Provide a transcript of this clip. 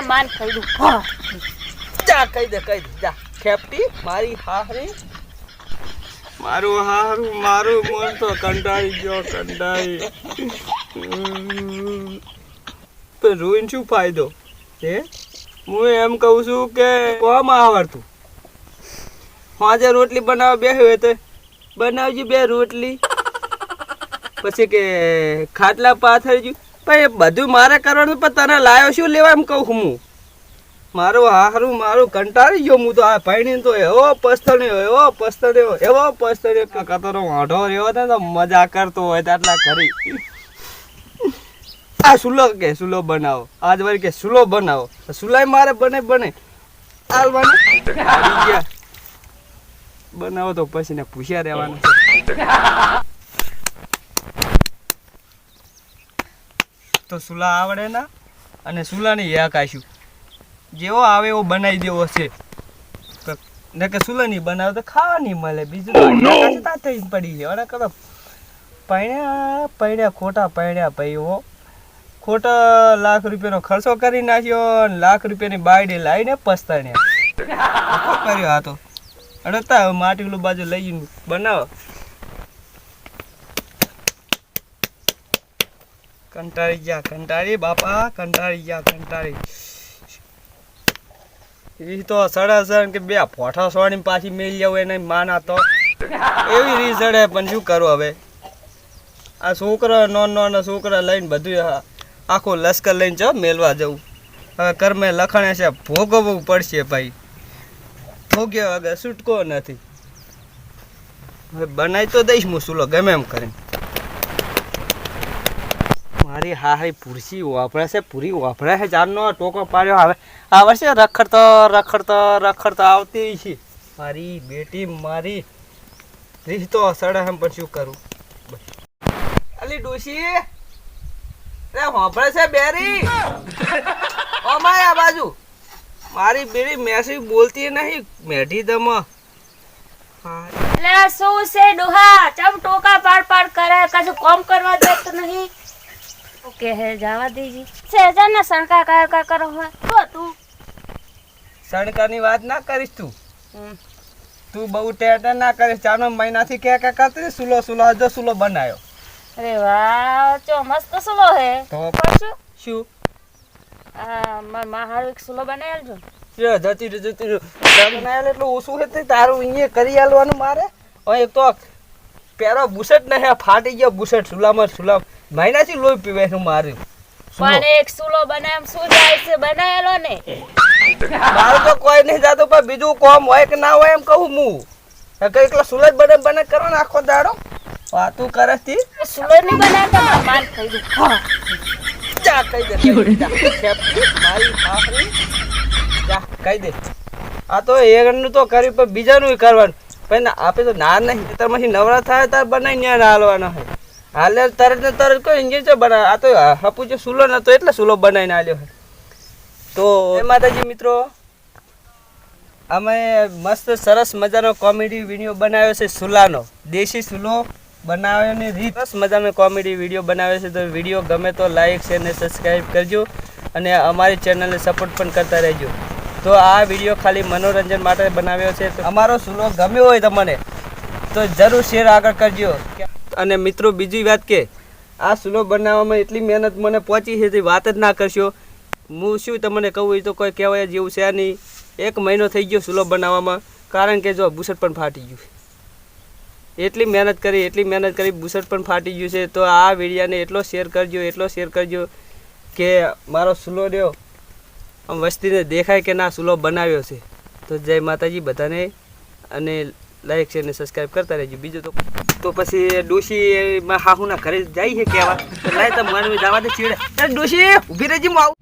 માન ખાઈ દઉં. જા કહી દે જા ખેપટી મારી હાહરી મારું મન તો કંટાળી ગયો પણ રૂઈન શું ફાયદો હે હું એમ કહું છું કે કોમ આવડતું આજે રોટલી બનાવવા બેહ્યો હોય તો બનાવજી 2 રોટલી પછી કે ખાટલા પાથરજો પણ એ બધું મારે કરવાનું પણ તને લાયો શું લેવા એમ કહું હું મારું કંટાળી ગયો હું તો આ ભાઈની તો એવો પસ્તાણ્યો કતરો વાંઢો રહ્યો ને તો મજા કરતો હોય તો આટલા કરી આ સુલો બનાવો આજ વળી કે સુલો બનાવો સુલાઈ મારે બને આલવાના બનાવો તો પછી ને પૂછ્યા રહેવાનું તો સુલા આવડે ના અને સુલાની યા કાશું જેવો આવે એવો બનાવી દેવો છે ને કે સુલા નહીં બનાવે તો ખાવા નહીં મળે બીજું થઈ પડી છે અને કદા પૈણ્યા ખોટા ભાઈઓ ખોટા લાખ રૂપિયાનો ખર્ચો કરી નાખ્યો અને લાખ રૂપિયાની બાયડી લાવીને પસ્તાણ્યા કર્યો આ તો અડતા માટીલું બાજુ લઈ બનાવો કંટાળી બાપા કંટાળી એ તો સડા કે 2 ફોટા સોની પાછી મેલી જાવ એને માના તો એવી રી સડે પણ શું કરું હવે આ છોકરા નાના છોકરા લઈને બધું આખો લશ્કર લઈને જાવ મેલવા જવું હવે કર્મે લખણે છે ભોગવવું પડશે ભાઈ ભોગ્યો વગર છૂટકો નથી હવે બનાવી તો દઈશ હું સુલો ગમે એમ કરીને મારી હાહરી પૂરસી પૂરી વાપરે છે જાનનો ટોકો પાડ્યો હવે આ વર્ષે રખડતો આવતી છે મારી બેટી મારી રીહ તો સડે એમ પણ શું કરું અલી ડોશી રે વાપરે છે બેરી ઓમાય આ બાજુ મારી બેરી મેસી બોલતી નહીં મેઢી દમ એટલે શું છે ડોહા ચમ ટોકા પાડ કરે કશું કામ કરવા દેતો નહીં ઓકે હે જવા દીજી સેજા ના સણકા કા કરો હોય તો તું સણકાની વાત ના કરીશ તું બહુ ટેટા ના કરીશ 4 મહિનાથી કે કરતી સુલો હજો સુલો બનાવ્યો અરે વાહ ચો મસ્ત સુલો હે તો પરશું શું આ માર હારું એક સુલો બનાવેલજો જતી બનાવેલ એટલે ઓછું હે તારું અહીંયા કરી આલવાનું મારે એક તો પેરો બુસટ ને ફાટી ગયો બુસટ સુલામ મહિનાથી લોહી પીવે છે મારું પણ એક સુલો બનાવ શું જાય છે બનાવેલો ને મારું તો કોઈ નહીં જાતો પણ બીજું કોમ હોય કે ના હોય એમ કહું હું એકલા સુલજ બને કરો ને આખો દાડો વાતું કરે તી સુલો નહીં બનાવતા માન ખાઈ દઉં જા કહી દે મારી આખરી જા કહી દે આ તો એકનું તો કર્યું પણ બીજાનું કરવાનું પણ આપે તો ના નહીં તારમાંથી નવરા થાય તાર બનાવી ત્યાં હાલવાનો હોય હાલે તરત કોઈ ઇન્જિન છે બનાવે આ તો હપુ જે સુલો નતો એટલે સુલો બનાવીને આલ્યો હોય તો માતાજી મિત્રો અમે મસ્ત સરસ મજાનો કોમેડી વિડીયો બનાવ્યો છે સુલાનો દેશી સુલો બનાવવાની રીત સરસ મજાનો કોમેડી વિડીયો બનાવ્યો છે તો વિડીયો ગમે તો લાઈક શેર ને સબસ્ક્રાઈબ કરજો અને અમારી ચેનલને સપોર્ટ પણ કરતા રહેજો તો આ વિડીયો ખાલી મનોરંજન માટે બનાવ્યો છે તો અમારો સુલો ગમ્યો હોય તમને તો જરૂર શેર આગળ કરજો અને મિત્રો બીજી વાત કે આ સુલો બનાવવામાં એટલી મહેનત મને પહોંચી છે તે વાત જ ના કરશો હું શું તમને કહું એ તો કોઈ કહેવાય જેવું છે નહીં 1 મહિનો થઈ ગયો સુલો બનાવવામાં કારણ કે જો બુસટ પણ ફાટી ગયું એટલી મહેનત કરી બુસટ પણ ફાટી ગયું છે તો આ વિડીયાને એટલો શેર કરજો કે મારો સુલો રહ્યો આમ વસ્તીને દેખાય કે ના સુલો બનાવ્યો છે તો જય માતાજી બધાને અને લાઈક શેર ને સબસ્ક્રાઈબ કરતા રહેજો બીજું તો પછી ડોશી હાહુના ઘરે જાય છે કહેવા તો લાય તો મને જવા દે ચીડે ડોશી ઊભી રહેજી હું આવું